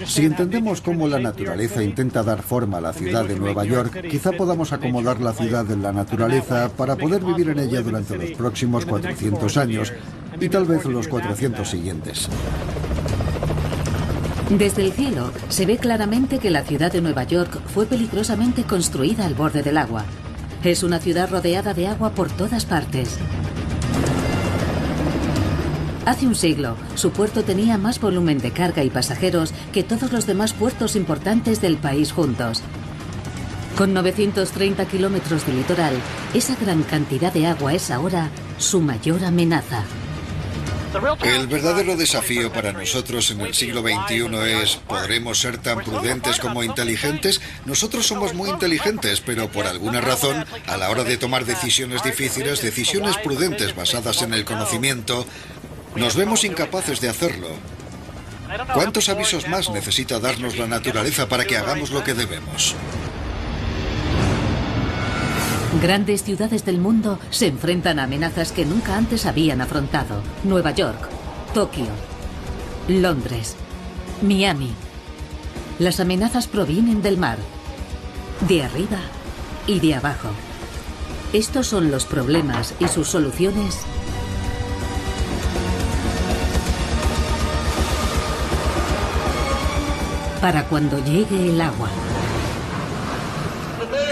Si entendemos cómo la naturaleza intenta dar forma a la ciudad de Nueva York, quizá podamos acomodar la ciudad en la naturaleza para poder vivir en ella durante los próximos 400 años y tal vez los 400 siguientes. Desde el cielo se ve claramente que la ciudad de Nueva York fue peligrosamente construida al borde del agua. Es una ciudad rodeada de agua por todas partes. Hace un siglo, su puerto tenía más volumen de carga y pasajeros que todos los demás puertos importantes del país juntos. Con 930 kilómetros de litoral, esa gran cantidad de agua es ahora su mayor amenaza. El verdadero desafío para nosotros en el siglo XXI es, ¿podremos ser tan prudentes como inteligentes? Nosotros somos muy inteligentes, pero por alguna razón, a la hora de tomar decisiones difíciles, decisiones prudentes basadas en el conocimiento, nos vemos incapaces de hacerlo. ¿Cuántos avisos más necesita darnos la naturaleza para que hagamos lo que debemos? Grandes ciudades del mundo se enfrentan a amenazas que nunca antes habían afrontado. Nueva York, Tokio, Londres, Miami. Las amenazas provienen del mar, de arriba y de abajo. Estos son los problemas y sus soluciones para cuando llegue el agua.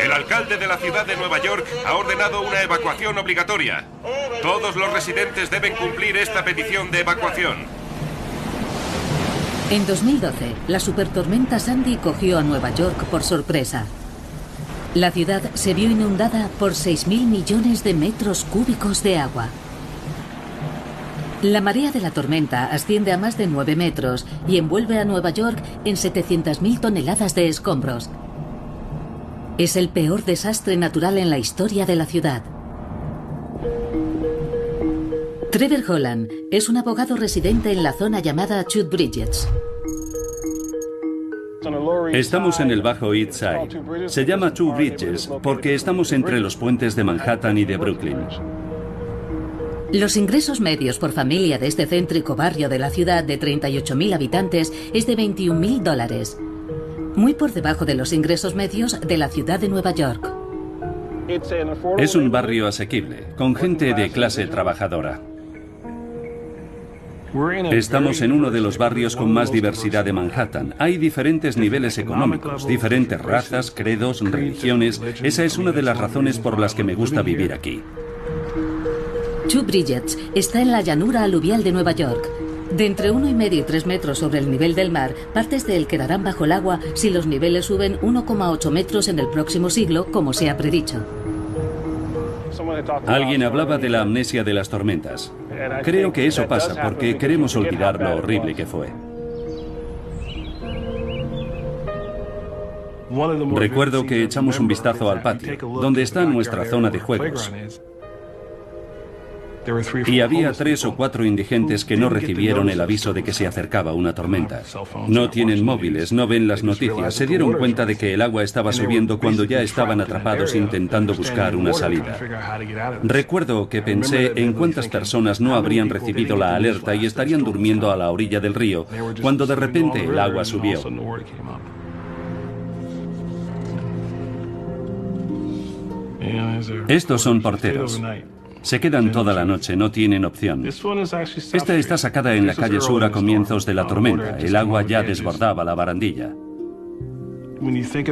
El alcalde de la ciudad de Nueva York ha ordenado una evacuación obligatoria. Todos los residentes deben cumplir esta petición de evacuación. En 2012, la supertormenta Sandy cogió a Nueva York por sorpresa. La ciudad se vio inundada por 6.000 millones de metros cúbicos de agua. La marea de la tormenta asciende a más de 9 metros y envuelve a Nueva York en 700.000 toneladas de escombros. Es el peor desastre natural en la historia de la ciudad. Trevor Holland es un abogado residente en la zona llamada Two Bridges. Estamos en el Bajo East Side. Se llama Two Bridges porque estamos entre los puentes de Manhattan y de Brooklyn. Los ingresos medios por familia de este céntrico barrio de la ciudad de 38.000 habitantes es de $21.000. Muy por debajo de los ingresos medios de la ciudad de Nueva York. Es un barrio asequible, con gente de clase trabajadora. Estamos en uno de los barrios con más diversidad de Manhattan. Hay diferentes niveles económicos, diferentes razas, credos, religiones. Esa es una de las razones por las que me gusta vivir aquí. Two Bridges está en la llanura aluvial de Nueva York. De entre 1,5 y 3 metros sobre el nivel del mar, partes de él quedarán bajo el agua si los niveles suben 1,8 metros en el próximo siglo, como se ha predicho. Alguien hablaba de la amnesia de las tormentas. Creo que eso pasa porque queremos olvidar lo horrible que fue. Recuerdo que echamos un vistazo al patio, donde está nuestra zona de juegos. Y había 3 o 4 indigentes que no recibieron el aviso de que se acercaba una tormenta. No tienen móviles, no ven las noticias. Se dieron cuenta de que el agua estaba subiendo cuando ya estaban atrapados intentando buscar una salida. Recuerdo que pensé en cuántas personas no habrían recibido la alerta y estarían durmiendo a la orilla del río cuando de repente el agua subió. Estos son porteros. Se quedan toda la noche, no tienen opción. Esta está sacada en la calle Sur a comienzos de la tormenta. El agua ya desbordaba la barandilla.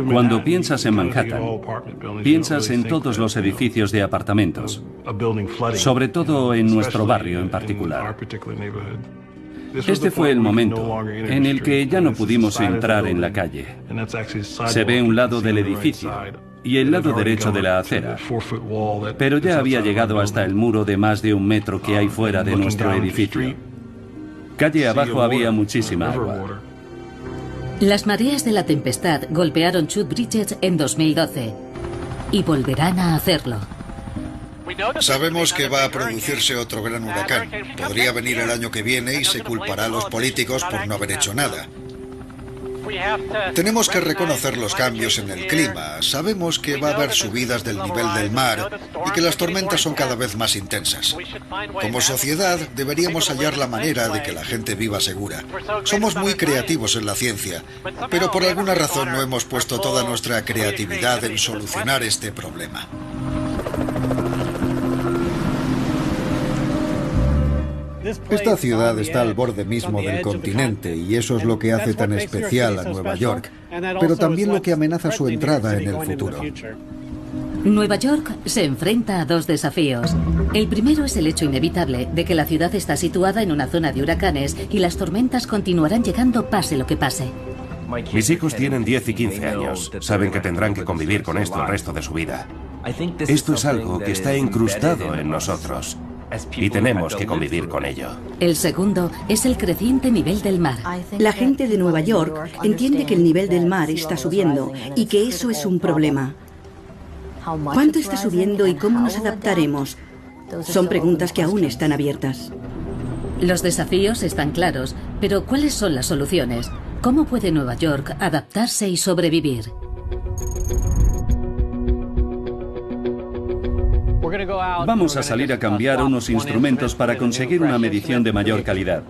Cuando piensas en Manhattan, piensas en todos los edificios de apartamentos, sobre todo en nuestro barrio en particular. Este fue el momento en el que ya no pudimos entrar en la calle. Se ve un lado del edificio y el lado derecho de la acera, pero ya había llegado hasta el muro de más de 1 metro que hay fuera de nuestro edificio. Calle abajo había muchísima agua. Las mareas de la tempestad golpearon Two Bridges en 2012 y volverán a hacerlo. Sabemos que va a producirse otro gran huracán. Podría venir el año que viene y se culpará a los políticos por no haber hecho nada. Tenemos que reconocer los cambios en el clima. Sabemos que va a haber subidas del nivel del mar y que las tormentas son cada vez más intensas. Como sociedad, deberíamos hallar la manera de que la gente viva segura. Somos muy creativos en la ciencia, pero por alguna razón no hemos puesto toda nuestra creatividad en solucionar este problema. Esta ciudad está al borde mismo del continente y eso es lo que hace tan especial a Nueva York, pero también lo que amenaza su entrada en el futuro. Nueva York se enfrenta a dos desafíos. El primero es el hecho inevitable de que la ciudad está situada en una zona de huracanes y las tormentas continuarán llegando pase lo que pase. Mis hijos tienen 10 y 15 años. Saben que tendrán que convivir con esto el resto de su vida. Esto es algo que está incrustado en nosotros y tenemos que convivir con ello. El segundo es el creciente nivel del mar. La gente de Nueva York entiende que el nivel del mar está subiendo y que eso es un problema. ¿Cuánto está subiendo y cómo nos adaptaremos? Son preguntas que aún están abiertas. Los desafíos están claros, pero ¿cuáles son las soluciones? ¿Cómo puede Nueva York adaptarse y sobrevivir? Vamos a salir a cambiar unos instrumentos para conseguir una medición de mayor calidad.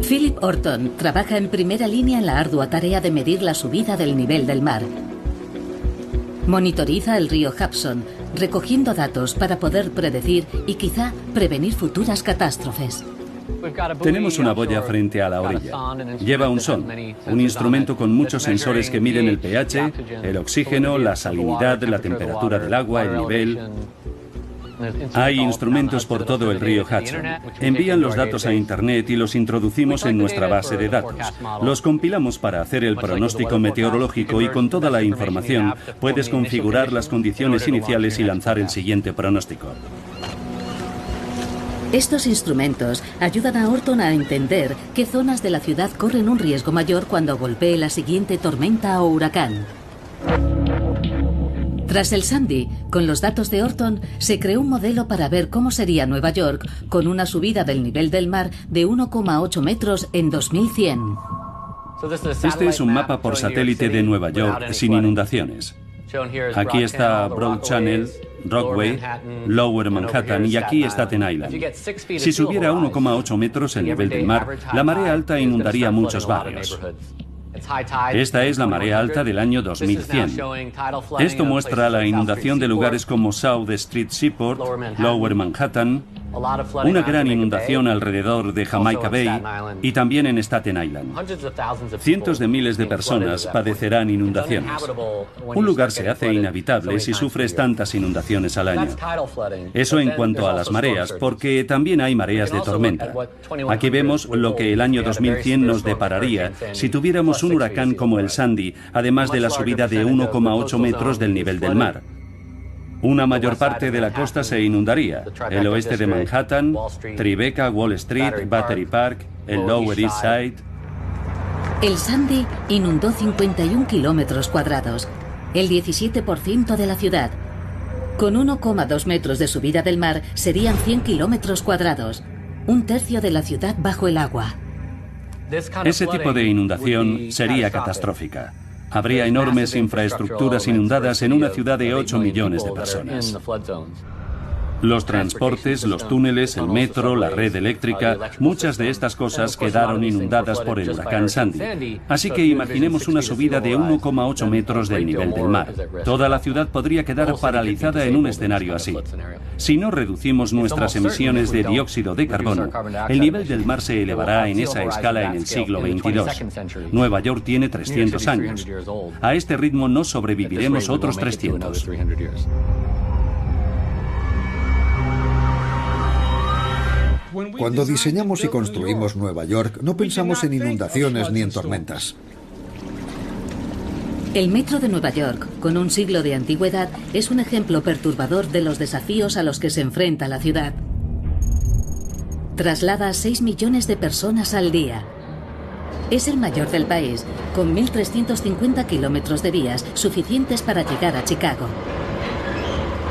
Philip Orton trabaja en primera línea en la ardua tarea de medir la subida del nivel del mar. Monitoriza el río Hudson, recogiendo datos para poder predecir y quizá prevenir futuras catástrofes. Tenemos una boya frente a la orilla. Lleva un son, un instrumento con muchos sensores que miden el pH, el oxígeno, la salinidad, la temperatura del agua, el nivel. Hay instrumentos por todo el río Hudson. Envían los datos a Internet y los introducimos en nuestra base de datos. Los compilamos para hacer el pronóstico meteorológico y con toda la información puedes configurar las condiciones iniciales y lanzar el siguiente pronóstico. Estos instrumentos ayudan a Orton a entender qué zonas de la ciudad corren un riesgo mayor cuando golpee la siguiente tormenta o huracán. Tras el Sandy, con los datos de Orton, se creó un modelo para ver cómo sería Nueva York con una subida del nivel del mar de 1,8 metros en 2100. Este es un mapa por satélite de Nueva York sin inundaciones. Aquí está Broad Channel, Rockaway, Lower Manhattan y aquí Staten Island. Si subiera 1,8 metros el nivel del mar, la marea alta inundaría muchos barrios. Esta es la marea alta del año 2100. Esto muestra la inundación de lugares como South Street Seaport, Lower Manhattan, una gran inundación alrededor de Jamaica Bay y también en Staten Island. Cientos de miles de personas padecerán inundaciones. Un lugar se hace inhabitable si sufres tantas inundaciones al año. Eso en cuanto a las mareas, porque también hay mareas de tormenta. Aquí vemos lo que el año 2100 nos depararía si tuviéramos un huracán como el Sandy, además de la subida de 1,8 metros del nivel del mar. Una mayor parte de la costa se inundaría. El oeste de Manhattan, Tribeca, Wall Street, Battery Park, el Lower East Side. El Sandy inundó 51 kilómetros cuadrados, el 17% de la ciudad. Con 1,2 metros de subida del mar serían 100 kilómetros cuadrados, un tercio de la ciudad bajo el agua. Ese tipo de inundación sería catastrófica. Habría enormes infraestructuras inundadas en una ciudad de 8 millones de personas. Los transportes, los túneles, el metro, la red eléctrica, muchas de estas cosas quedaron inundadas por el huracán Sandy. Así que imaginemos una subida de 1,8 metros del nivel del mar. Toda la ciudad podría quedar paralizada en un escenario así. Si no reducimos nuestras emisiones de dióxido de carbono, el nivel del mar se elevará en esa escala en el siglo XXII. Nueva York tiene 300 años. A este ritmo no sobreviviremos otros 300. Cuando diseñamos y construimos Nueva York, no pensamos en inundaciones ni en tormentas. El metro de Nueva York, con un siglo de antigüedad, es un ejemplo perturbador de los desafíos a los que se enfrenta la ciudad. Traslada a 6 millones de personas al día. Es el mayor del país, con 1.350 kilómetros de vías suficientes para llegar a Chicago.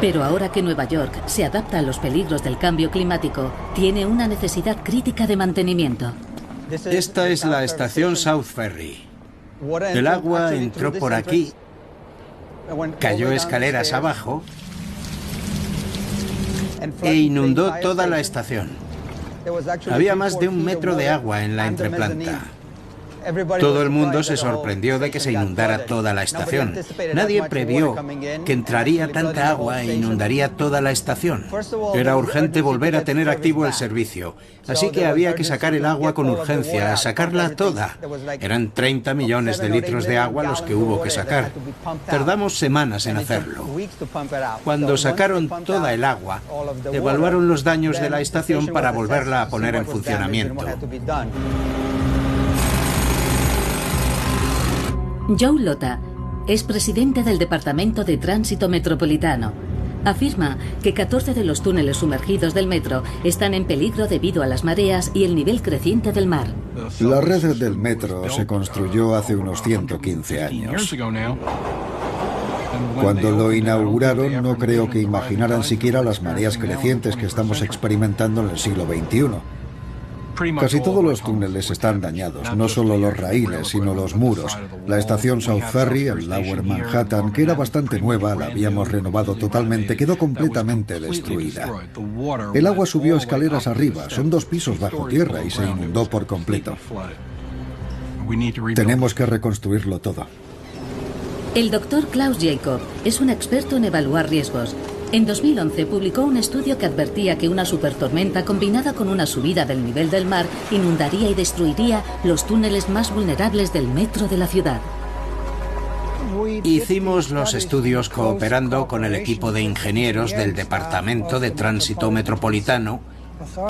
Pero ahora que Nueva York se adapta a los peligros del cambio climático, tiene una necesidad crítica de mantenimiento. Esta es la estación South Ferry. El agua entró por aquí, cayó escaleras abajo e inundó toda la estación. Había más de 1 metro de agua en la entreplanta. Todo el mundo se sorprendió de que se inundara toda la estación. Nadie previó que entraría tanta agua e inundaría toda la estación. Era urgente volver a tener activo el servicio, así que había que sacar el agua con urgencia, sacarla toda. Eran 30 millones de litros de agua los que hubo que sacar. Tardamos semanas en hacerlo. Cuando sacaron toda el agua, evaluaron los daños de la estación para volverla a poner en funcionamiento. Joe Lota es presidente del Departamento de Tránsito Metropolitano. Afirma que 14 de los túneles sumergidos del metro están en peligro debido a las mareas y el nivel creciente del mar. La red del metro se construyó hace unos 115 años. Cuando lo inauguraron, no creo que imaginaran siquiera las mareas crecientes que estamos experimentando en el siglo XXI. Casi todos los túneles están dañados, no solo los raíles, sino los muros. La estación South Ferry, en Lower Manhattan, que era bastante nueva, la habíamos renovado totalmente, quedó completamente destruida. El agua subió escaleras arriba, son 2 pisos bajo tierra y se inundó por completo. Tenemos que reconstruirlo todo. El doctor Klaus Jacob es un experto en evaluar riesgos. En 2011 publicó un estudio que advertía que una supertormenta combinada con una subida del nivel del mar inundaría y destruiría los túneles más vulnerables del metro de la ciudad. Hicimos los estudios cooperando con el equipo de ingenieros del Departamento de Tránsito Metropolitano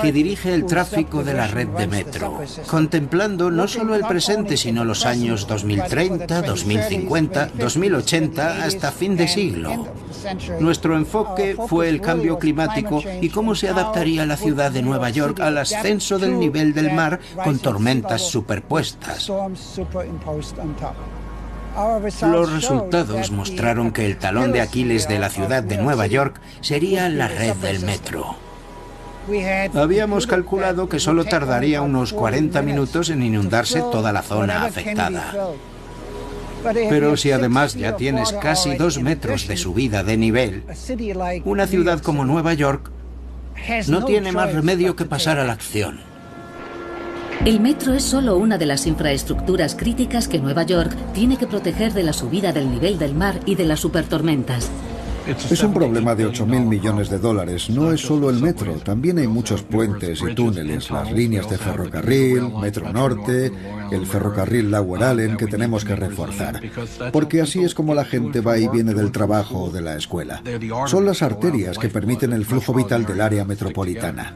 que dirige el tráfico de la red de metro, contemplando no solo el presente, sino los años 2030, 2050, 2080, hasta fin de siglo. Nuestro enfoque fue el cambio climático y cómo se adaptaría la ciudad de Nueva York al ascenso del nivel del mar con tormentas superpuestas. Los resultados mostraron que el talón de Aquiles de la ciudad de Nueva York sería la red del metro. Habíamos calculado que solo tardaría unos 40 minutos en inundarse toda la zona afectada. Pero si además ya tienes casi 2 metros de subida de nivel, una ciudad como Nueva York no tiene más remedio que pasar a la acción. El metro es solo una de las infraestructuras críticas que Nueva York tiene que proteger de la subida del nivel del mar y de las supertormentas. Es un problema de 8.000 millones de dólares. No es solo el metro, también hay muchos puentes y túneles, las líneas de ferrocarril, Metro Norte, el ferrocarril Lower Allen que tenemos que reforzar. Porque así es como la gente va y viene del trabajo o de la escuela. Son las arterias que permiten el flujo vital del área metropolitana.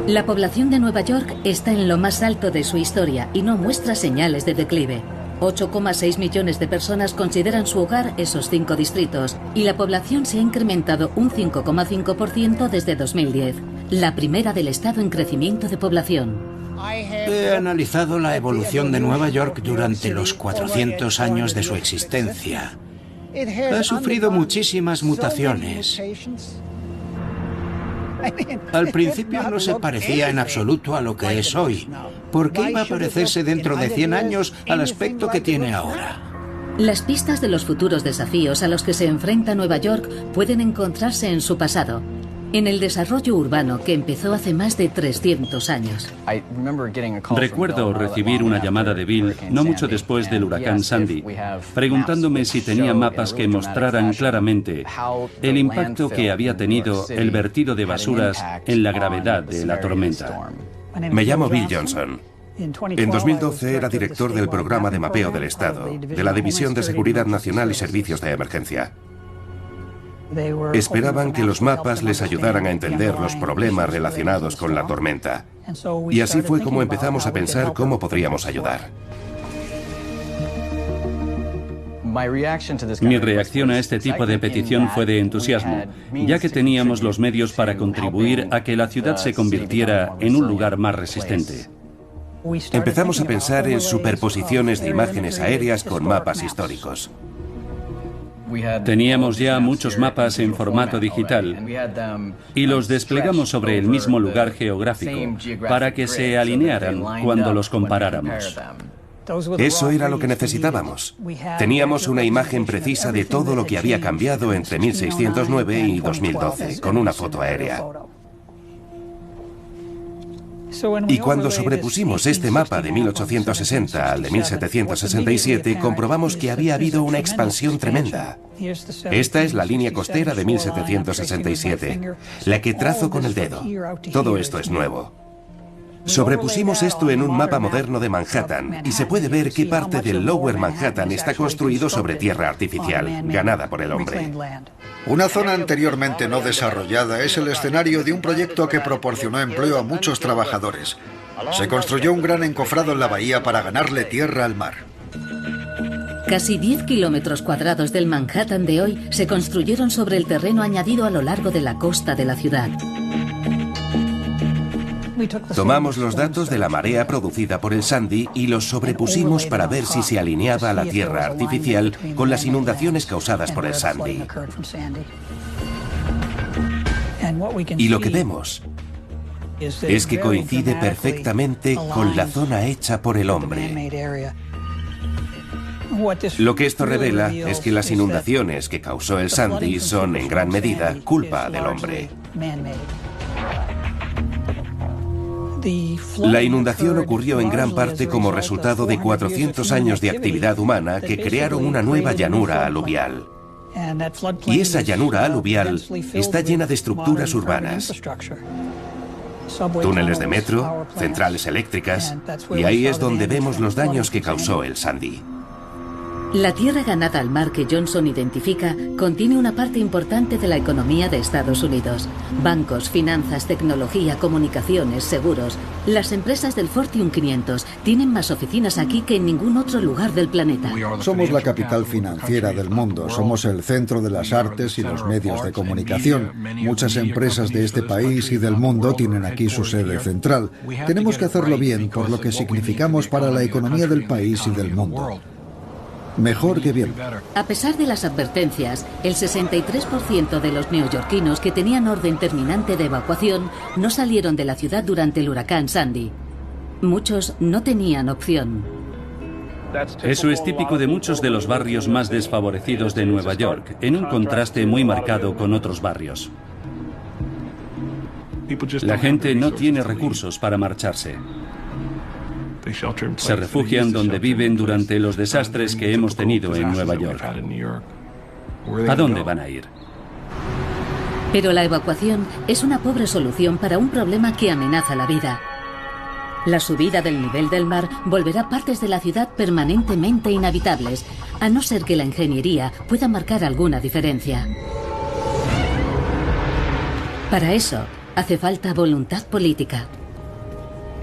La población de Nueva York está en lo más alto de su historia y no muestra señales de declive. 8,6 millones de personas consideran su hogar esos 5 distritos y la población se ha incrementado un 5,5% desde 2010, la primera del estado en crecimiento de población. He analizado la evolución de Nueva York durante los 400 años de su existencia. Ha sufrido muchísimas mutaciones. Al principio no se parecía en absoluto a lo que es hoy. ¿Por qué iba a parecerse dentro de 100 años al aspecto que tiene ahora? Las pistas de los futuros desafíos a los que se enfrenta Nueva York pueden encontrarse en su pasado, en el desarrollo urbano que empezó hace más de 300 años. Recuerdo recibir una llamada de Bill no mucho después del huracán Sandy, preguntándome si tenía mapas que mostraran claramente el impacto que había tenido el vertido de basuras en la gravedad de la tormenta. Me llamo Bill Johnson. En 2012 era director del programa de mapeo del Estado, de la División de Seguridad Nacional y Servicios de Emergencia. Esperaban que los mapas les ayudaran a entender los problemas relacionados con la tormenta. Y así fue como empezamos a pensar cómo podríamos ayudar. Mi reacción a este tipo de petición fue de entusiasmo, ya que teníamos los medios para contribuir a que la ciudad se convirtiera en un lugar más resistente. Empezamos a pensar en superposiciones de imágenes aéreas con mapas históricos. Teníamos ya muchos mapas en formato digital y los desplegamos sobre el mismo lugar geográfico para que se alinearan cuando los comparáramos. Eso era lo que necesitábamos. Teníamos una imagen precisa de todo lo que había cambiado entre 1609 y 2012, con una foto aérea. Y cuando sobrepusimos este mapa de 1860 al de 1767, comprobamos que había habido una expansión tremenda. Esta es la línea costera de 1767, la que trazo con el dedo. Todo esto es nuevo. Sobrepusimos esto en un mapa moderno de Manhattan y se puede ver qué parte del Lower Manhattan está construido sobre tierra artificial, ganada por el hombre. Una zona anteriormente no desarrollada es el escenario de un proyecto que proporcionó empleo a muchos trabajadores. Se construyó un gran encofrado en la bahía para ganarle tierra al mar. Casi 10 kilómetros cuadrados del Manhattan de hoy se construyeron sobre el terreno añadido a lo largo de la costa de la ciudad. Tomamos los datos de la marea producida por el Sandy y los sobrepusimos para ver si se alineaba la tierra artificial con las inundaciones causadas por el Sandy. Y lo que vemos es que coincide perfectamente con la zona hecha por el hombre. Lo que esto revela es que las inundaciones que causó el Sandy son en gran medida culpa del hombre. La inundación ocurrió en gran parte como resultado de 400 años de actividad humana que crearon una nueva llanura aluvial. Y esa llanura aluvial está llena de estructuras urbanas. Túneles de metro, centrales eléctricas, y ahí es donde vemos los daños que causó el Sandy. La tierra ganada al mar que Johnson identifica contiene una parte importante de la economía de Estados Unidos. Bancos, finanzas, tecnología, comunicaciones, seguros. Las empresas del Fortune 500 tienen más oficinas aquí que en ningún otro lugar del planeta. Somos la capital financiera del mundo, somos el centro de las artes y los medios de comunicación. Muchas empresas de este país y del mundo tienen aquí su sede central. Tenemos que hacerlo bien por lo que significamos para la economía del país y del mundo. Mejor que bien. A pesar de las advertencias, el 63% de los neoyorquinos que tenían orden terminante de evacuación no salieron de la ciudad durante el huracán Sandy. Muchos no tenían opción. Eso es típico de muchos de los barrios más desfavorecidos de Nueva York, en un contraste muy marcado con otros barrios. La gente no tiene recursos para marcharse. Se refugian donde viven durante los desastres que hemos tenido en Nueva York. ¿A dónde van a ir? Pero la evacuación es una pobre solución para un problema que amenaza la vida. La subida del nivel del mar volverá partes de la ciudad permanentemente inhabitables, a no ser que la ingeniería pueda marcar alguna diferencia. Para eso, hace falta voluntad política.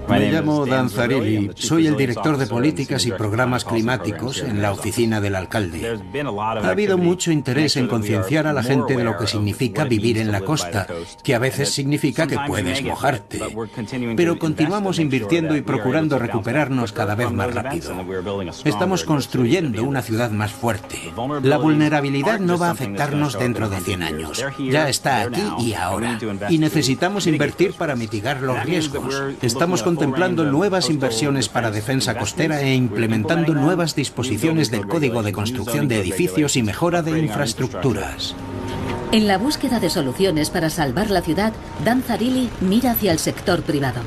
Me llamo Dan Zarilli, soy el director de políticas y programas climáticos en la oficina del alcalde. Ha habido mucho interés en concienciar a la gente de lo que significa vivir en la costa, que a veces significa que puedes mojarte. Pero continuamos invirtiendo y procurando recuperarnos cada vez más rápido. Estamos construyendo una ciudad más fuerte. La vulnerabilidad no va a afectarnos dentro de 100 años. Ya está aquí y ahora. Y necesitamos invertir para mitigar los riesgos. Estamos contemplando nuevas inversiones para defensa costera e implementando nuevas disposiciones del Código de Construcción de Edificios y mejora de infraestructuras. En la búsqueda de soluciones para salvar la ciudad, Dan Zarilli mira hacia el sector privado.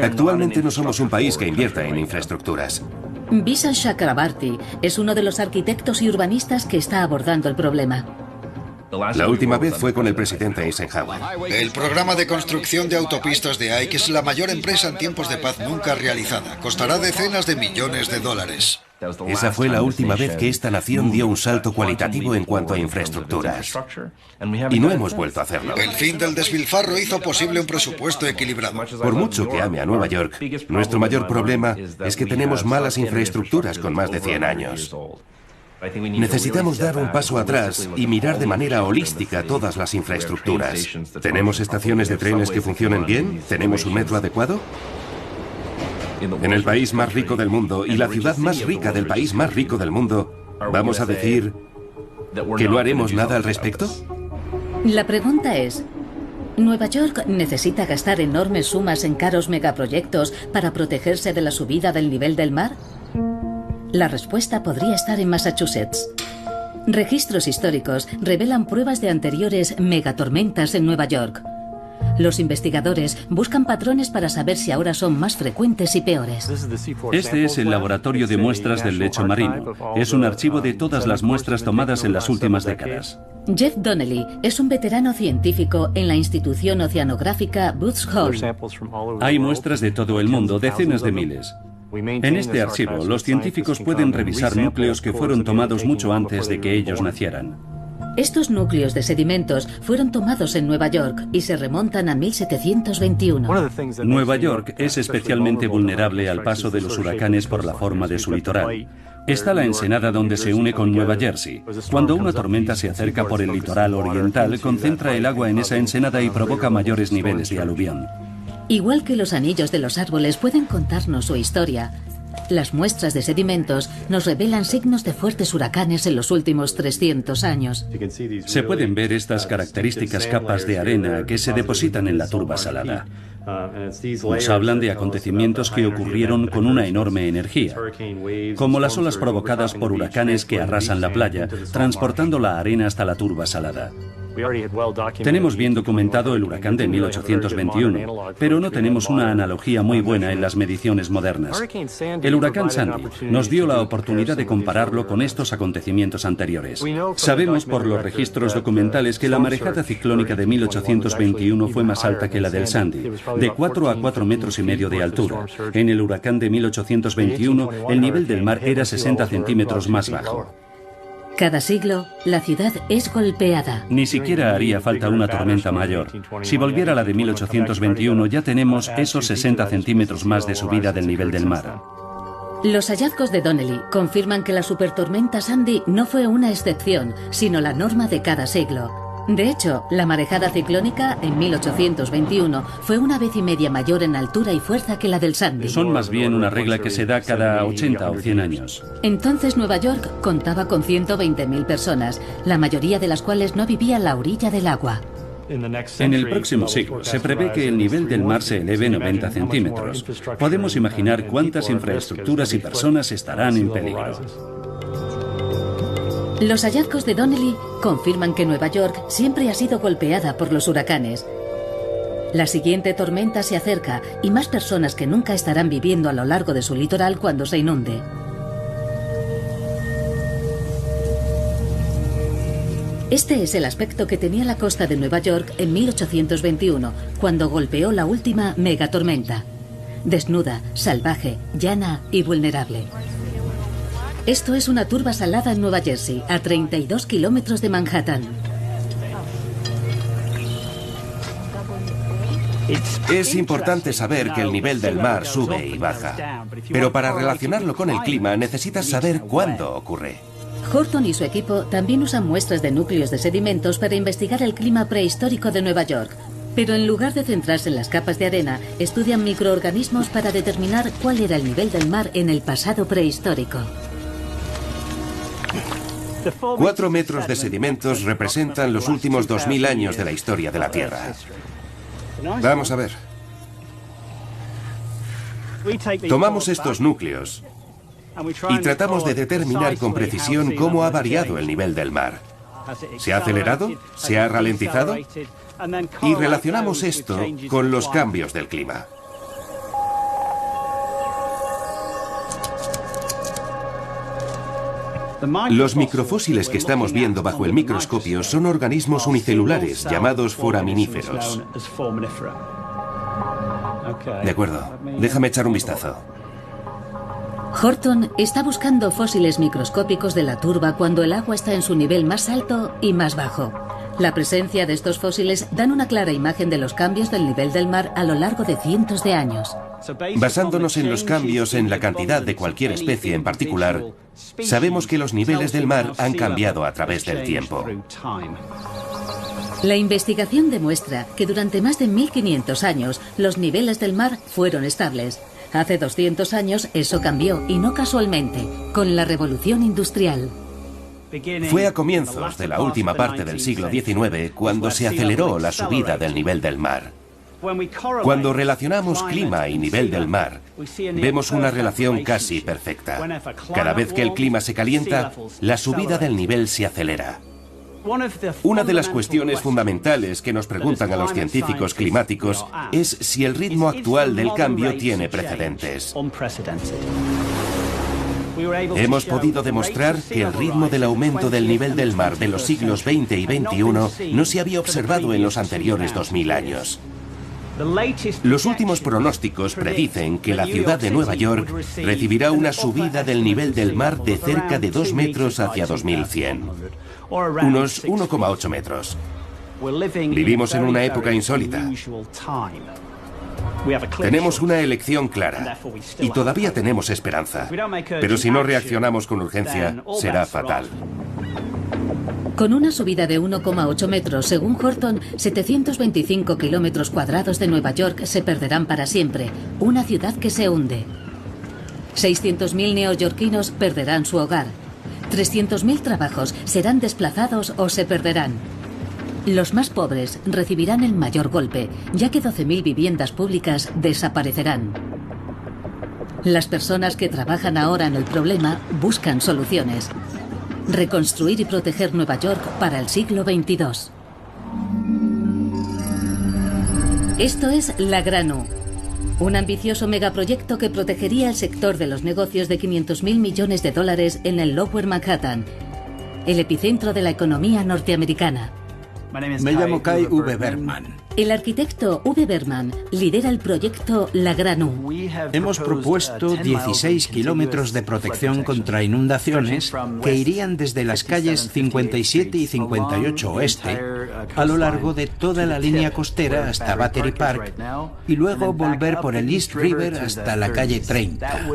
Actualmente no somos un país que invierta en infraestructuras. Vishal Chakrabarti es uno de los arquitectos y urbanistas que está abordando el problema. La última vez fue con el presidente Eisenhower. El programa de construcción de autopistas de Ike es la mayor empresa en tiempos de paz nunca realizada. Costará decenas de millones de dólares. Esa fue la última vez que esta nación dio un salto cualitativo en cuanto a infraestructuras. Y no hemos vuelto a hacerlo. El fin del despilfarro hizo posible un presupuesto equilibrado. Por mucho que ame a Nueva York, nuestro mayor problema es que tenemos malas infraestructuras con más de 100 años. Necesitamos dar un paso atrás y mirar de manera holística todas las infraestructuras. ¿Tenemos estaciones de trenes que funcionen bien? ¿Tenemos un metro adecuado? En el país más rico del mundo y la ciudad más rica del país más rico del mundo, vamos a decir ¿Que no haremos nada al respecto? La pregunta es, ¿Nueva York necesita gastar enormes sumas en caros megaproyectos para protegerse de la subida del nivel del mar? La respuesta podría estar en Massachusetts. Registros históricos revelan pruebas de anteriores megatormentas en Nueva York. Los investigadores buscan patrones para saber si ahora son más frecuentes y peores. Este es el laboratorio de muestras del lecho marino. Es un archivo de todas las muestras tomadas en las últimas décadas. Jeff Donnelly es un veterano científico en la institución oceanográfica Booth Hall. Hay muestras de todo el mundo, decenas de miles. En este archivo, los científicos pueden revisar núcleos que fueron tomados mucho antes de que ellos nacieran. Estos núcleos de sedimentos fueron tomados en Nueva York y se remontan a 1721. Nueva York es especialmente vulnerable al paso de los huracanes por la forma de su litoral. Está la ensenada donde se une con Nueva Jersey. Cuando una tormenta se acerca por el litoral oriental, concentra el agua en esa ensenada y provoca mayores niveles de aluvión. Igual que los anillos de los árboles pueden contarnos su historia, las muestras de sedimentos nos revelan signos de fuertes huracanes en los últimos 300 años. Se pueden ver estas características capas de arena que se depositan en la turba salada. Nos hablan de acontecimientos que ocurrieron con una enorme energía, como las olas provocadas por huracanes que arrasan la playa, transportando la arena hasta la turba salada. Tenemos bien documentado el huracán de 1821, pero no tenemos una analogía muy buena en las mediciones modernas. El huracán Sandy nos dio la oportunidad de compararlo con estos acontecimientos anteriores. Sabemos por los registros documentales que la marejada ciclónica de 1821 fue más alta que la del Sandy, de 4 a 4,5 metros de altura. En el huracán de 1821, el nivel del mar era 60 centímetros más bajo. Cada siglo, la ciudad es golpeada. Ni siquiera haría falta una tormenta mayor. Si volviera la de 1821, ya tenemos esos 60 centímetros más de subida del nivel del mar. Los hallazgos de Donnelly confirman que la supertormenta Sandy no fue una excepción, sino la norma de cada siglo. De hecho, la marejada ciclónica en 1821 fue 1,5 veces mayor en altura y fuerza que la del Sandy. Son más bien una regla que se da cada 80 o 100 años. Entonces Nueva York contaba con 120.000 personas, la mayoría de las cuales no vivía a la orilla del agua. En el próximo siglo se prevé que el nivel del mar se eleve 90 centímetros. Podemos imaginar cuántas infraestructuras y personas estarán en peligro. Los hallazgos de Donnelly confirman que Nueva York siempre ha sido golpeada por los huracanes. La siguiente tormenta se acerca y más personas que nunca estarán viviendo a lo largo de su litoral cuando se inunde. Este es el aspecto que tenía la costa de Nueva York en 1821, cuando golpeó la última megatormenta. Desnuda, salvaje, llana y vulnerable. Esto es una turba salada en Nueva Jersey, a 32 kilómetros de Manhattan. Es importante saber que el nivel del mar sube y baja, pero para relacionarlo con el clima necesitas saber cuándo ocurre. Horton y su equipo también usan muestras de núcleos de sedimentos para investigar el clima prehistórico de Nueva York. Pero en lugar de centrarse en las capas de arena, estudian microorganismos para determinar cuál era el nivel del mar en el pasado prehistórico. 4 metros de sedimentos representan los últimos 2000 años de la historia de la Tierra. Vamos a ver. Tomamos estos núcleos y tratamos de determinar con precisión cómo ha variado el nivel del mar. ¿Se ha acelerado? ¿Se ha ralentizado? Y relacionamos esto con los cambios del clima. Los microfósiles que estamos viendo bajo el microscopio son organismos unicelulares llamados foraminíferos. De acuerdo, déjame echar un vistazo. Horton está buscando fósiles microscópicos de la turba cuando el agua está en su nivel más alto y más bajo. La presencia de estos fósiles dan una clara imagen de los cambios del nivel del mar a lo largo de cientos de años. Basándonos en los cambios en la cantidad de cualquier especie en particular, sabemos que los niveles del mar han cambiado a través del tiempo. La investigación demuestra que durante más de 1500 años los niveles del mar fueron estables. Hace 200 años eso cambió, y no casualmente, con la revolución industrial. Fue a comienzos de la última parte del siglo XIX cuando se aceleró la subida del nivel del mar. Cuando relacionamos clima y nivel del mar, vemos una relación casi perfecta. Cada vez que el clima se calienta, la subida del nivel se acelera. Una de las cuestiones fundamentales que nos preguntan a los científicos climáticos es si el ritmo actual del cambio tiene precedentes. Hemos podido demostrar que el ritmo del aumento del nivel del mar de los siglos XX y XXI no se había observado en los anteriores 2000 años. Los últimos pronósticos predicen que la ciudad de Nueva York recibirá una subida del nivel del mar de cerca de 2 metros hacia 2100, unos 1,8 metros. Vivimos en una época insólita. Tenemos una elección clara y todavía tenemos esperanza, pero si no reaccionamos con urgencia, será fatal. Con una subida de 1,8 metros, según Horton, 725 kilómetros cuadrados de Nueva York se perderán para siempre, una ciudad que se hunde. 600.000 neoyorquinos perderán su hogar. 300.000 trabajos serán desplazados o se perderán. Los más pobres recibirán el mayor golpe, ya que 12.000 viviendas públicas desaparecerán. Las personas que trabajan ahora en el problema buscan soluciones. Reconstruir y proteger Nueva York para el siglo XXII. Esto es la Gran U, un ambicioso megaproyecto que protegería el sector de los negocios de 500.000 millones de dólares en el Lower Manhattan, el epicentro de la economía norteamericana. Me llamo Kai V. Berman. El arquitecto V. Berman lidera el proyecto La Gran U. Hemos propuesto 16 kilómetros de protección contra inundaciones que irían desde las calles 57 y 58 oeste a lo largo de toda la línea costera hasta Battery Park y luego volver por el East River hasta la calle 30.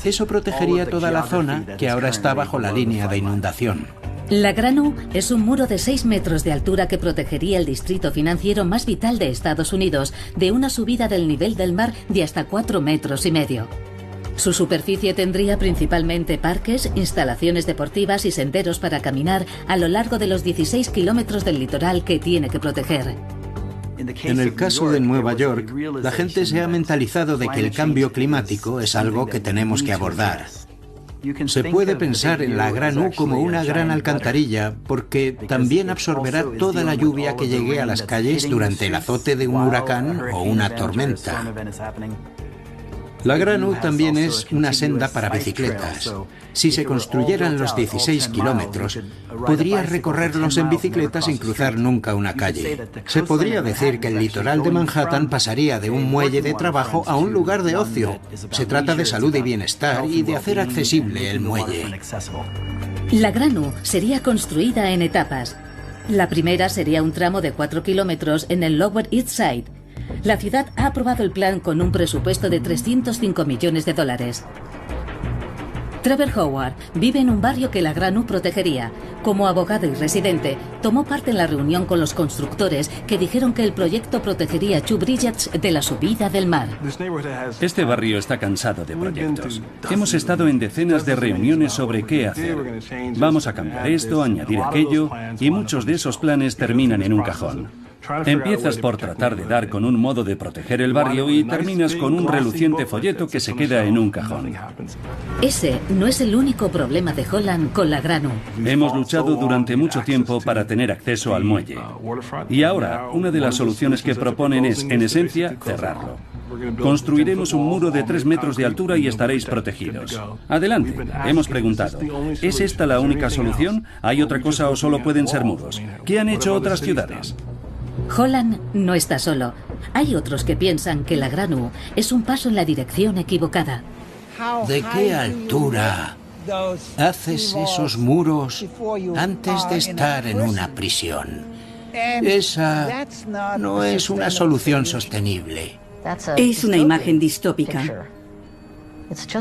Eso protegería toda la zona que ahora está bajo la línea de inundación. La Gran U es un muro de 6 metros de altura que protegería el distrito financiero más vital de Estados Unidos de una subida del nivel del mar de hasta 4,5 metros. Su superficie tendría principalmente parques, instalaciones deportivas y senderos para caminar a lo largo de los 16 kilómetros del litoral que tiene que proteger. En el caso de Nueva York, la gente se ha mentalizado de que el cambio climático es algo que tenemos que abordar. Se puede pensar en la Gran U como una gran alcantarilla porque también absorberá toda la lluvia que llegue a las calles durante el azote de un huracán o una tormenta. La Gran U también es una senda para bicicletas. Si se construyeran los 16 kilómetros, podrías recorrerlos en bicicleta sin cruzar nunca una calle. Se podría decir que el litoral de Manhattan pasaría de un muelle de trabajo a un lugar de ocio. Se trata de salud y bienestar y de hacer accesible el muelle. La Gran U sería construida en etapas. La primera sería un tramo de 4 kilómetros en el Lower East Side. La ciudad ha aprobado el plan con un presupuesto de $305 millones. Trevor Howard vive en un barrio que la Gran U protegería. Como abogado y residente, tomó parte en la reunión con los constructores que dijeron que el proyecto protegería Two Bridges de la subida del mar. Este barrio está cansado de proyectos. Hemos estado en decenas de reuniones sobre qué hacer. Vamos a cambiar esto, añadir aquello, y muchos de esos planes terminan en un cajón. Empiezas por tratar de dar con un modo de proteger el barrio y terminas con un reluciente folleto que se queda en un cajón. Ese no es el único problema de Holland con la Gran U. Hemos luchado durante mucho tiempo para tener acceso al muelle. Y ahora, una de las soluciones que proponen es, en esencia, cerrarlo. Construiremos un muro de 3 metros de altura y estaréis protegidos. Adelante, hemos preguntado. ¿Es esta la única solución? ¿Hay otra cosa o solo pueden ser muros? ¿Qué han hecho otras ciudades? Holland no está solo. Hay otros que piensan que la Gran U es un paso en la dirección equivocada. ¿De qué altura haces esos muros antes de estar en una prisión? Esa no es una solución sostenible. Es una imagen distópica.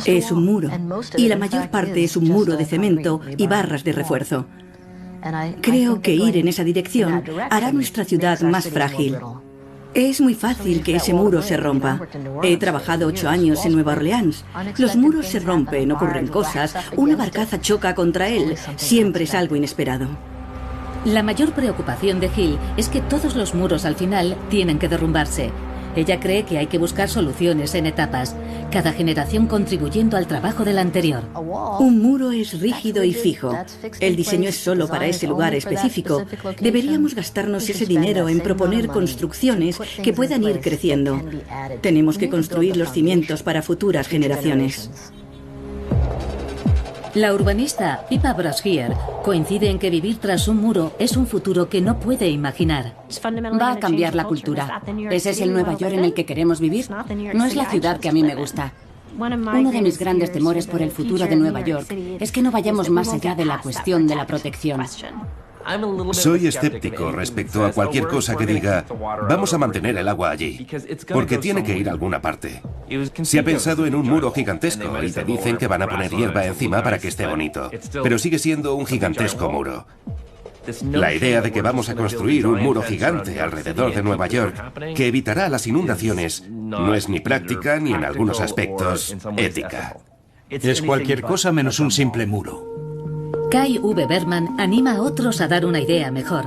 Es un muro, y la mayor parte es un muro de cemento y barras de refuerzo. Creo que ir en esa dirección hará nuestra ciudad más frágil. Es muy fácil que ese muro se rompa. He trabajado 8 años en Nueva Orleans. Los muros se rompen, ocurren cosas, una barcaza choca contra él. Siempre es algo inesperado. La mayor preocupación de Hill es que todos los muros al final tienen que derrumbarse. Ella cree que hay que buscar soluciones en etapas, cada generación contribuyendo al trabajo de la anterior. Un muro es rígido y fijo. El diseño es solo para ese lugar específico. Deberíamos gastarnos ese dinero en proponer construcciones que puedan ir creciendo. Tenemos que construir los cimientos para futuras generaciones. La urbanista Pippa Brosgier coincide en que vivir tras un muro es un futuro que no puede imaginar. Va a cambiar la cultura. ¿Ese es el Nueva York en el que queremos vivir? No es la ciudad que a mí me gusta. Uno de mis grandes temores por el futuro de Nueva York es que no vayamos más allá de la cuestión de la protección. Soy escéptico respecto a cualquier cosa que diga, vamos a mantener el agua allí, porque tiene que ir a alguna parte. Se ha pensado en un muro gigantesco y te dicen que van a poner hierba encima para que esté bonito, pero sigue siendo un gigantesco muro. La idea de que vamos a construir un muro gigante alrededor de Nueva York que evitará las inundaciones no es ni práctica ni en algunos aspectos ética. Es cualquier cosa menos un simple muro. Kai V. Berman anima a otros a dar una idea mejor.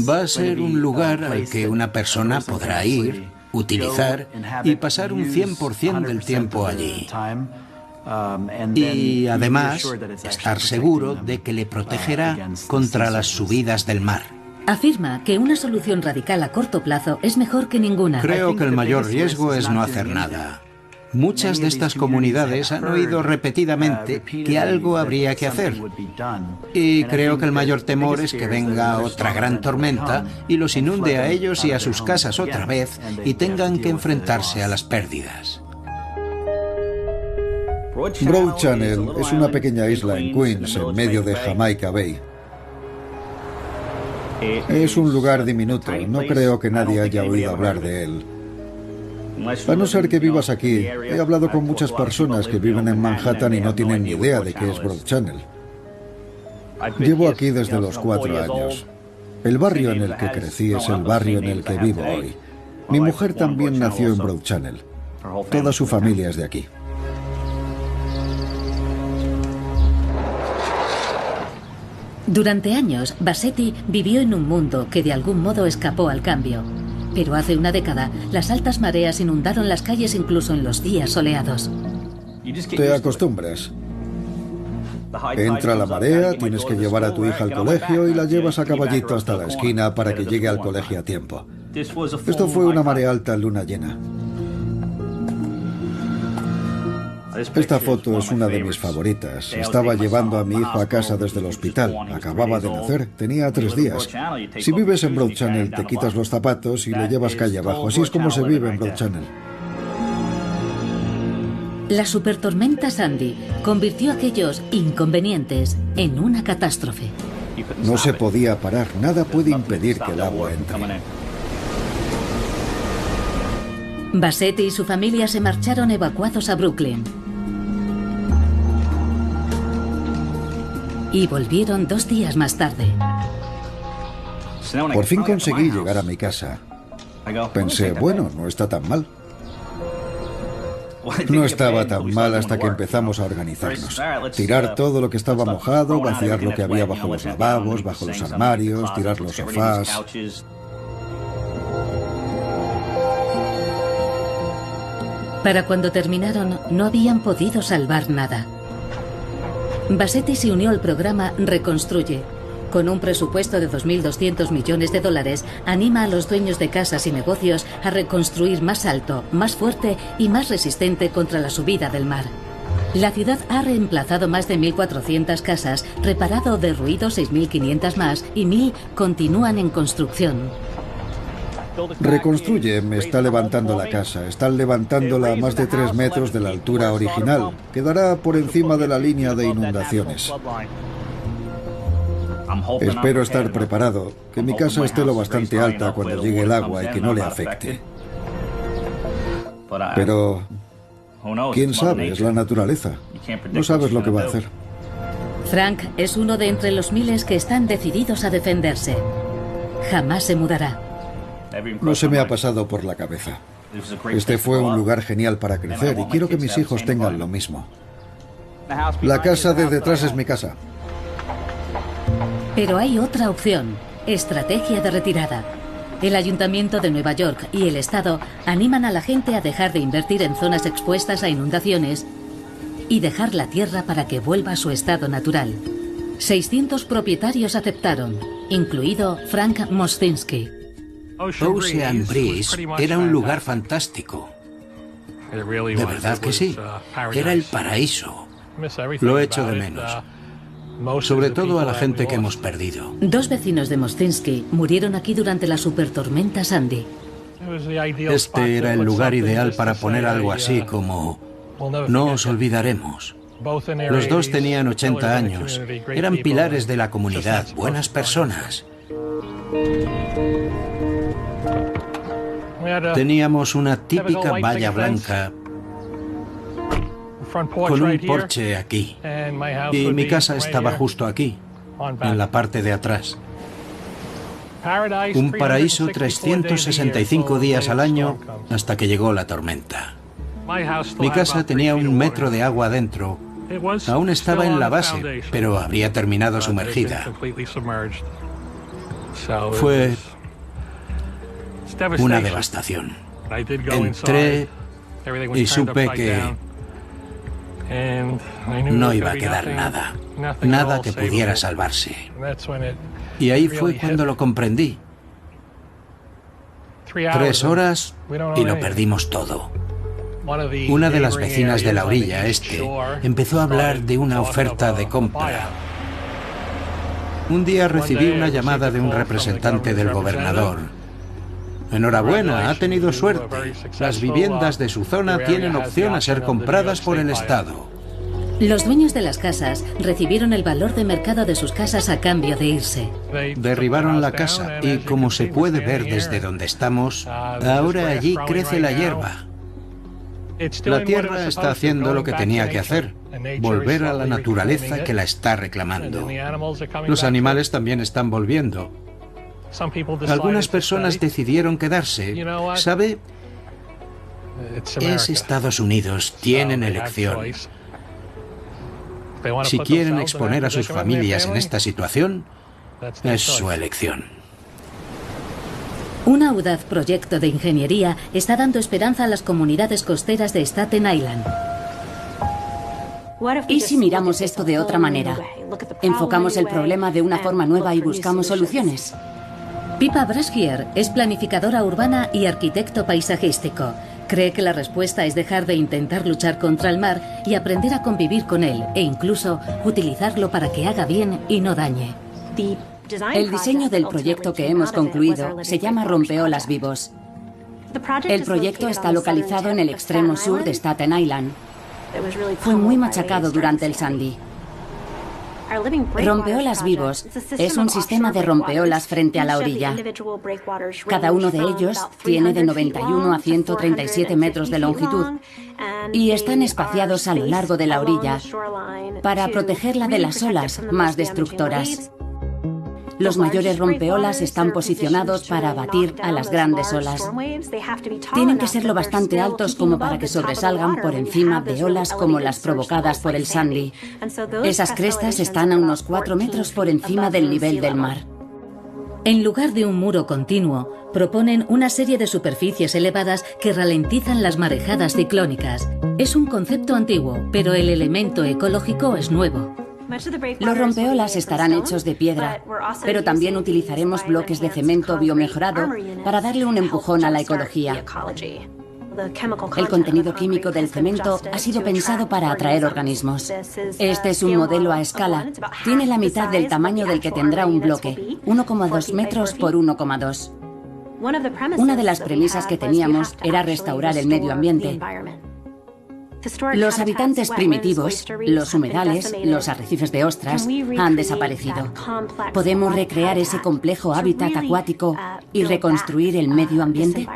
Va a ser un lugar al que una persona podrá ir, utilizar y pasar un 100% del tiempo allí. Y además, estar seguro de que le protegerá contra las subidas del mar. Afirma que una solución radical a corto plazo es mejor que ninguna. Creo que el mayor riesgo es no hacer nada. Muchas de estas comunidades han oído repetidamente que algo habría que hacer. Y creo que el mayor temor es que venga otra gran tormenta y los inunde a ellos y a sus casas otra vez y tengan que enfrentarse a las pérdidas. Broad Channel es una pequeña isla en Queens, en medio de Jamaica Bay. Es un lugar diminuto, no creo que nadie haya oído hablar de él. A no ser que vivas aquí, he hablado con muchas personas que viven en Manhattan y no tienen ni idea de qué es Broad Channel. Llevo aquí desde los 4 años. El barrio en el que crecí es el barrio en el que vivo hoy. Mi mujer también nació en Broad Channel. Toda su familia es de aquí. Durante años, Bassetti vivió en un mundo que de algún modo escapó al cambio. Pero hace una década, las altas mareas inundaron las calles incluso en los días soleados. Te acostumbras. Entra la marea, tienes que llevar a tu hija al colegio y la llevas a caballito hasta la esquina para que llegue al colegio a tiempo. Esto fue una marea alta en luna llena. Esta foto es una de mis favoritas. Estaba llevando a mi hijo a casa desde el hospital. Acababa de nacer, tenía 3 días. Si vives en Broad Channel, te quitas los zapatos y le llevas calle abajo. Así es como se vive en Broad Channel. La supertormenta Sandy convirtió aquellos inconvenientes en una catástrofe. No se podía parar. Nada puede impedir que el agua entre. Bassetti y su familia se marcharon evacuados a Brooklyn. Y volvieron 2 días más tarde. Por fin conseguí llegar a mi casa. Pensé, bueno, no está tan mal. No estaba tan mal hasta que empezamos a organizarnos. Tirar todo lo que estaba mojado, vaciar lo que había bajo los lavabos, bajo los armarios, tirar los sofás. Para cuando terminaron, no habían podido salvar nada. Bassetti se unió al programa Reconstruye. Con un presupuesto de $2.200 millones, anima a los dueños de casas y negocios a reconstruir más alto, más fuerte y más resistente contra la subida del mar. La ciudad ha reemplazado más de 1.400 casas, reparado o derruido 6.500 más y 1.000 continúan en construcción. Reconstruye me está levantando la casa. Están levantándola a más de 3 metros de la altura original. Quedará por encima de la línea de inundaciones. Espero estar preparado, que mi casa esté lo bastante alta cuando llegue el agua y que no le afecte. Pero, ¿quién sabe? Es la naturaleza. No sabes lo que va a hacer. Frank es uno de entre los miles que están decididos a defenderse. Jamás se mudará. No se me ha pasado por la cabeza. Este fue un lugar genial para crecer y quiero que mis hijos tengan lo mismo. La casa de detrás es mi casa. Pero hay otra opción: estrategia de retirada. El Ayuntamiento de Nueva York y el Estado animan a la gente a dejar de invertir en zonas expuestas a inundaciones y dejar la tierra para que vuelva a su estado natural. 600 propietarios aceptaron, incluido Frank Mostinski. Ocean Breeze era un lugar fantástico. De verdad que sí. Era el paraíso. Lo echo de menos. Sobre todo a la gente que hemos perdido. 2 vecinos de Mostinski murieron aquí durante la supertormenta Sandy. Este era el lugar ideal para poner algo así como "No os olvidaremos". Los dos tenían 80 años. Eran pilares de la comunidad, buenas personas. Teníamos una típica valla blanca con un porche aquí. Y mi casa estaba justo aquí, en la parte de atrás. Un paraíso 365 días al año hasta que llegó la tormenta. Mi casa tenía 1 metro de agua dentro. Aún estaba en la base, pero habría terminado sumergida. Fue una devastación. Entré y supe que no iba a quedar nada. Nada que pudiera salvarse. Y ahí fue cuando lo comprendí. 3 horas y lo perdimos todo. Una de las vecinas de la orilla este empezó a hablar de una oferta de compra. Un día recibí una llamada de un representante del gobernador. Enhorabuena, ha tenido suerte. Las viviendas de su zona tienen opción a ser compradas por el Estado. Los dueños de las casas recibieron el valor de mercado de sus casas a cambio de irse. Derribaron la casa y, como se puede ver desde donde estamos, ahora allí crece la hierba. La tierra está haciendo lo que tenía que hacer, volver a la naturaleza que la está reclamando. Los animales también están volviendo. Algunas personas decidieron quedarse. ¿Sabe? Es Estados Unidos, tienen elección. Si quieren exponer a sus familias en esta situación, es su elección. Un audaz proyecto de ingeniería está dando esperanza a las comunidades costeras de Staten Island. ¿Y si miramos esto de otra manera? Enfocamos el problema de una forma nueva y buscamos soluciones. Pippa Brashear es planificadora urbana y arquitecto paisajístico. Cree que la respuesta es dejar de intentar luchar contra el mar y aprender a convivir con él, e incluso utilizarlo para que haga bien y no dañe. El diseño del proyecto que hemos concluido se llama Rompeolas Vivos. El proyecto está localizado en el extremo sur de Staten Island. Fue muy machacado durante el Sandy. Rompeolas Vivos es un sistema de rompeolas frente a la orilla. Cada uno de ellos tiene de 91 a 137 metros de longitud y están espaciados a lo largo de la orilla para protegerla de las olas más destructoras. Los mayores rompeolas están posicionados para abatir a las grandes olas. Tienen que ser lo bastante altos como para que sobresalgan por encima de olas como las provocadas por el Sandy. Esas crestas están a unos 4 metros por encima del nivel del mar. En lugar de un muro continuo, proponen una serie de superficies elevadas que ralentizan las marejadas ciclónicas. Es un concepto antiguo, pero el elemento ecológico es nuevo. Los rompeolas estarán hechos de piedra, pero también utilizaremos bloques de cemento biomejorado para darle un empujón a la ecología. El contenido químico del cemento ha sido pensado para atraer organismos. Este es un modelo a escala. Tiene la mitad del tamaño del que tendrá un bloque, 1,2 metros por 1,2. Una de las premisas que teníamos era restaurar el medio ambiente. Los habitantes primitivos, los humedales, los arrecifes de ostras, han desaparecido. ¿Podemos recrear ese complejo hábitat acuático y reconstruir el medio ambiente?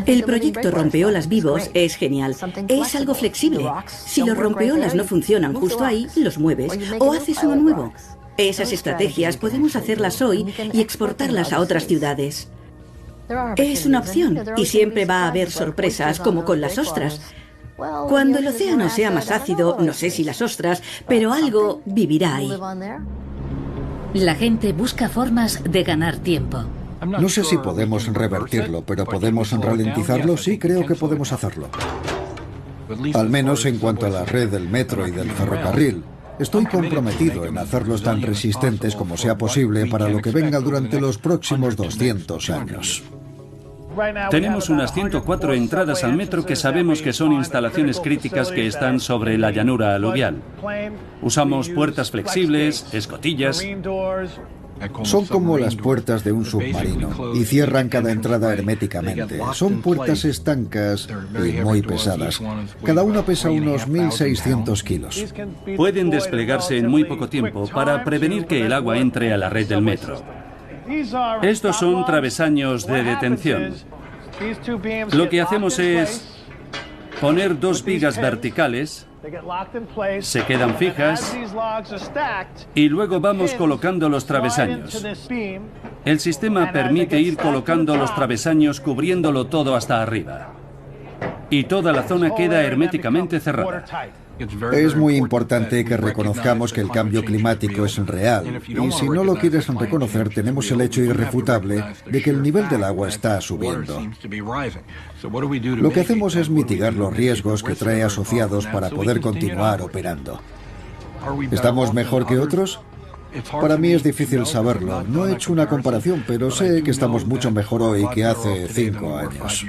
El proyecto Rompeolas Vivos es genial. Es algo flexible. Si los rompeolas no funcionan justo ahí, los mueves o haces uno nuevo. Esas estrategias podemos hacerlas hoy y exportarlas a otras ciudades. Es una opción y siempre va a haber sorpresas, como con las ostras. Cuando el océano sea más ácido, no sé si las ostras, pero algo vivirá ahí. La gente busca formas de ganar tiempo. No sé si podemos revertirlo, pero ¿podemos ralentizarlo? Sí, creo que podemos hacerlo. Al menos en cuanto a la red del metro y del ferrocarril. Estoy comprometido en hacerlos tan resistentes como sea posible para lo que venga durante los próximos 200 años. Tenemos unas 104 entradas al metro que sabemos que son instalaciones críticas que están sobre la llanura aluvial. Usamos puertas flexibles, escotillas. Son como las puertas de un submarino y cierran cada entrada herméticamente. Son puertas estancas y muy pesadas. Cada una pesa unos 1.600 kilos. Pueden desplegarse en muy poco tiempo para prevenir que el agua entre a la red del metro. Estos son travesaños de detención. Lo que hacemos es poner dos vigas verticales, se quedan fijas y luego vamos colocando los travesaños. El sistema permite ir colocando los travesaños cubriéndolo todo hasta arriba. Y toda la zona queda herméticamente cerrada. Es muy importante que reconozcamos que el cambio climático es real, y si no lo quieres reconocer, tenemos el hecho irrefutable de que el nivel del agua está subiendo. Lo que hacemos es mitigar los riesgos que trae asociados para poder continuar operando. ¿Estamos mejor que otros? Para mí es difícil saberlo. No he hecho una comparación, pero sé que estamos mucho mejor hoy que hace 5 años.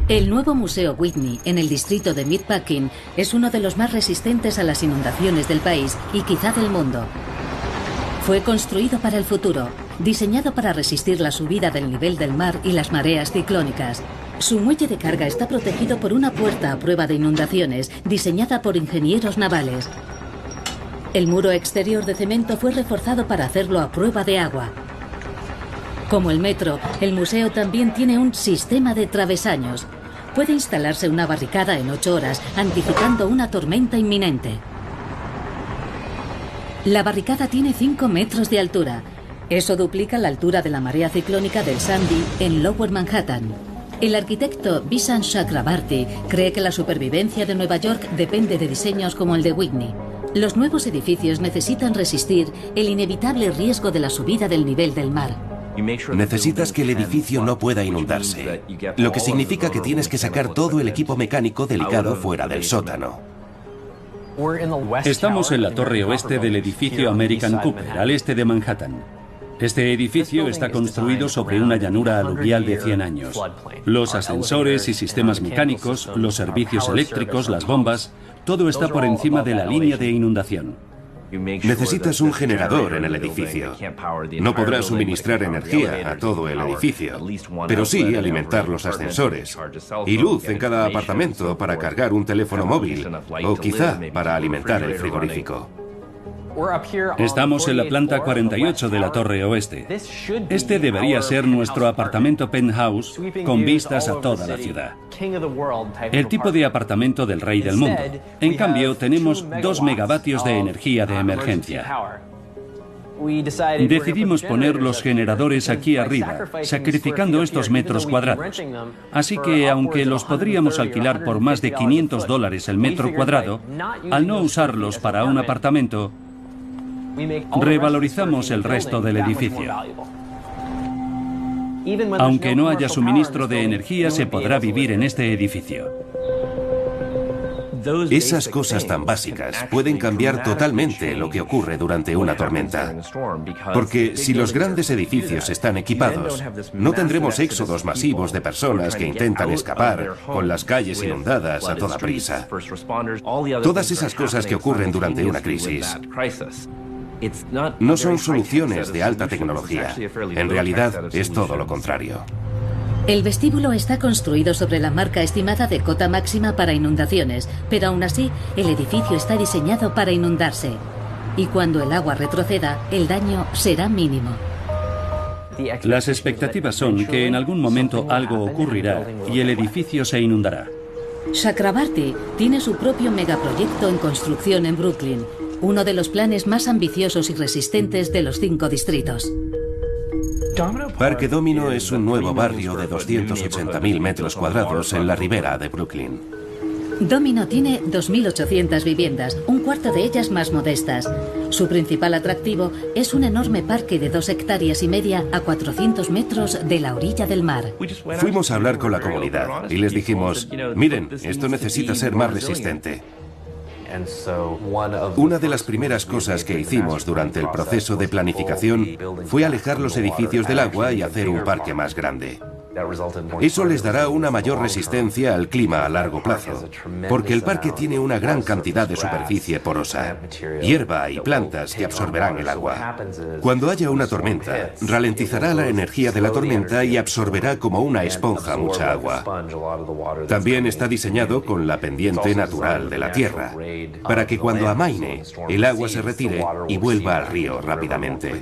El nuevo Museo Whitney, en el distrito de Meatpacking, es uno de los más resistentes a las inundaciones del país y quizá del mundo. Fue construido para el futuro, diseñado para resistir la subida del nivel del mar y las mareas ciclónicas. Su muelle de carga está protegido por una puerta a prueba de inundaciones, diseñada por ingenieros navales. El muro exterior de cemento fue reforzado para hacerlo a prueba de agua. Como el metro, el museo también tiene un sistema de travesaños. Puede instalarse una barricada en 8 horas, anticipando una tormenta inminente. La barricada tiene 5 metros de altura. Eso duplica la altura de la marea ciclónica del Sandy en Lower Manhattan. El arquitecto Bishan Chakrabarty cree que la supervivencia de Nueva York depende de diseños como el de Whitney. Los nuevos edificios necesitan resistir el inevitable riesgo de la subida del nivel del mar. Necesitas que el edificio no pueda inundarse, lo que significa que tienes que sacar todo el equipo mecánico delicado fuera del sótano. Estamos en la torre oeste del edificio American Cooper, al este de Manhattan. Este edificio está construido sobre una llanura aluvial de 100 años. Los ascensores y sistemas mecánicos, los servicios eléctricos, las bombas, todo está por encima de la línea de inundación. Necesitas un generador en el edificio. No podrás suministrar energía a todo el edificio, pero sí alimentar los ascensores. Y luz en cada apartamento para cargar un teléfono móvil, o quizá para alimentar el frigorífico. Estamos en la planta 48 de la torre oeste. Este debería ser nuestro apartamento penthouse con vistas a toda la ciudad. El tipo de apartamento del rey del mundo. En cambio, tenemos 2 megavatios de energía de emergencia. Decidimos poner los generadores aquí arriba, sacrificando estos metros cuadrados. Así que, aunque los podríamos alquilar por más de $500 el metro cuadrado, al no usarlos para un apartamento, revalorizamos el resto del edificio. Aunque no haya suministro de energía, se podrá vivir en este edificio. Esas cosas tan básicas pueden cambiar totalmente lo que ocurre durante una tormenta. Porque si los grandes edificios están equipados, no tendremos éxodos masivos de personas que intentan escapar con las calles inundadas a toda prisa. Todas esas cosas que ocurren durante una crisis no son soluciones de alta tecnología. En realidad, es todo lo contrario. El vestíbulo está construido sobre la marca estimada de cota máxima para inundaciones, pero aún así, el edificio está diseñado para inundarse. Y cuando el agua retroceda, el daño será mínimo. Las expectativas son que en algún momento algo ocurrirá y el edificio se inundará. Chakrabarty tiene su propio megaproyecto en construcción en Brooklyn, uno de los planes más ambiciosos y resistentes de los 5 distritos. Parque Domino es un nuevo barrio de 280.000 metros cuadrados en la ribera de Brooklyn. Domino tiene 2.800 viviendas, un cuarto de ellas más modestas. Su principal atractivo es un enorme parque de 2,5 hectáreas a 400 metros de la orilla del mar. Fuimos a hablar con la comunidad y les dijimos, miren, esto necesita ser más resistente. Una de las primeras cosas que hicimos durante el proceso de planificación fue alejar los edificios del agua y hacer un parque más grande. Eso les dará una mayor resistencia al clima a largo plazo, porque el parque tiene una gran cantidad de superficie porosa, hierba y plantas que absorberán el agua. Cuando haya una tormenta, ralentizará la energía de la tormenta y absorberá como una esponja mucha agua. También está diseñado con la pendiente natural de la tierra, para que cuando amaine, el agua se retire y vuelva al río rápidamente.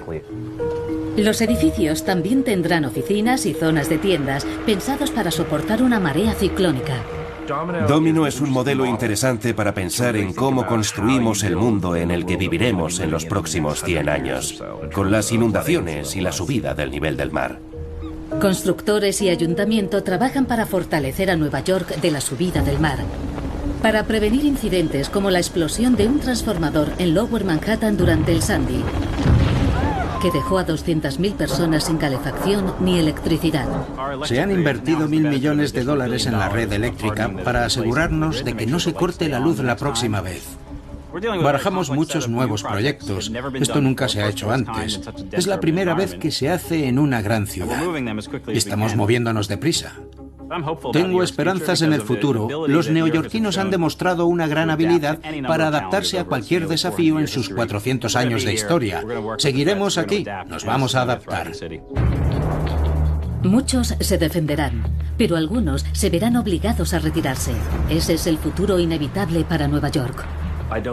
Los edificios también tendrán oficinas y zonas de tiendas pensados para soportar una marea ciclónica. Domino es un modelo interesante para pensar en cómo construimos el mundo en el que viviremos en los próximos 100 años, con las inundaciones y la subida del nivel del mar. Constructores y ayuntamiento trabajan para fortalecer a Nueva York de la subida del mar, para prevenir incidentes como la explosión de un transformador en Lower Manhattan durante el Sandy, que dejó a 200.000 personas sin calefacción ni electricidad. Se han invertido $1.000 millones en la red eléctrica para asegurarnos de que no se corte la luz la próxima vez. Barajamos muchos nuevos proyectos. Esto nunca se ha hecho antes. Es la primera vez que se hace en una gran ciudad. Estamos moviéndonos deprisa. Tengo esperanzas en el futuro. Los neoyorquinos han demostrado una gran habilidad para adaptarse a cualquier desafío en sus 400 años de historia. Seguiremos aquí. Nos vamos a adaptar. Muchos se defenderán, pero algunos se verán obligados a retirarse. Ese es el futuro inevitable para Nueva York.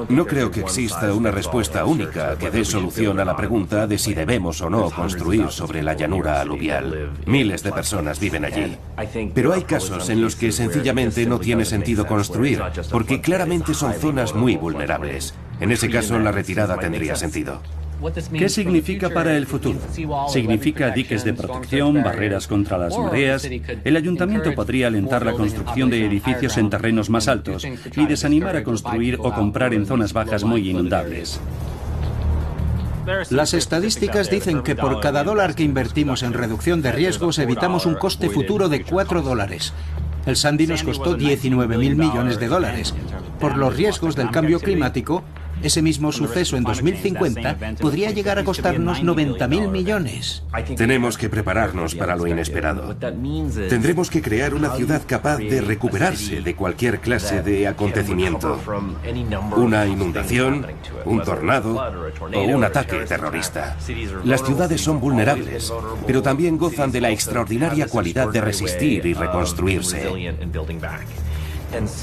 No creo que exista una respuesta única que dé solución a la pregunta de si debemos o no construir sobre la llanura aluvial. Miles de personas viven allí. Pero hay casos en los que sencillamente no tiene sentido construir, porque claramente son zonas muy vulnerables. En ese caso, la retirada tendría sentido. ¿Qué significa para el futuro? Significa diques de protección, barreras contra las mareas. El ayuntamiento podría alentar la construcción de edificios en terrenos más altos y desanimar a construir o comprar en zonas bajas muy inundables. Las estadísticas dicen que por cada $1 que invertimos en reducción de riesgos evitamos un coste futuro de $4. El Sandy nos costó $19.000 millones. Por los riesgos del cambio climático, ese mismo suceso en 2050 podría llegar a costarnos $90.000 millones. Tenemos que prepararnos para lo inesperado. Tendremos que crear una ciudad capaz de recuperarse de cualquier clase de acontecimiento. Una inundación, un tornado o un ataque terrorista. Las ciudades son vulnerables, pero también gozan de la extraordinaria cualidad de resistir y reconstruirse.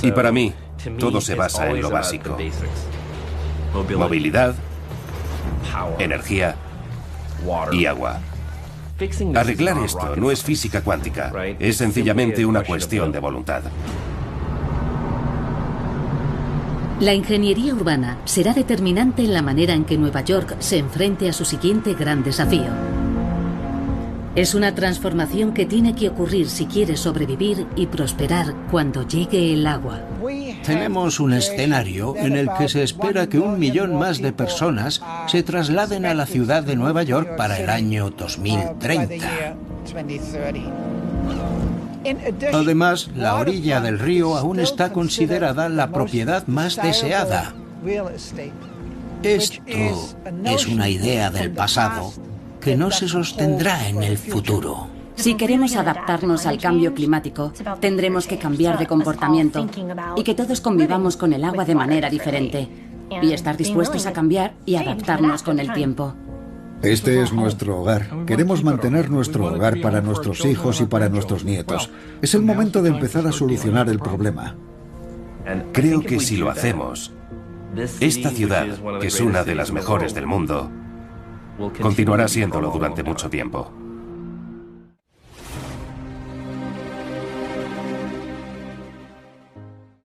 Y para mí, todo se basa en lo básico. Movilidad, energía y agua. Arreglar esto no es física cuántica, es sencillamente una cuestión de voluntad. La ingeniería urbana será determinante en la manera en que Nueva York se enfrente a su siguiente gran desafío. Es una transformación que tiene que ocurrir si quiere sobrevivir y prosperar cuando llegue el agua. Tenemos un escenario en el que se espera que 1 millón más de personas se trasladen a la ciudad de Nueva York para el año 2030. Además, la orilla del río aún está considerada la propiedad más deseada. Esto es una idea del pasado que no se sostendrá en el futuro. Si queremos adaptarnos al cambio climático, tendremos que cambiar de comportamiento y que todos convivamos con el agua de manera diferente y estar dispuestos a cambiar y adaptarnos con el tiempo. Este es nuestro hogar. Queremos mantener nuestro hogar para nuestros hijos y para nuestros nietos. Es el momento de empezar a solucionar el problema. Creo que si lo hacemos, esta ciudad, que es una de las mejores del mundo, continuará siéndolo durante mucho tiempo.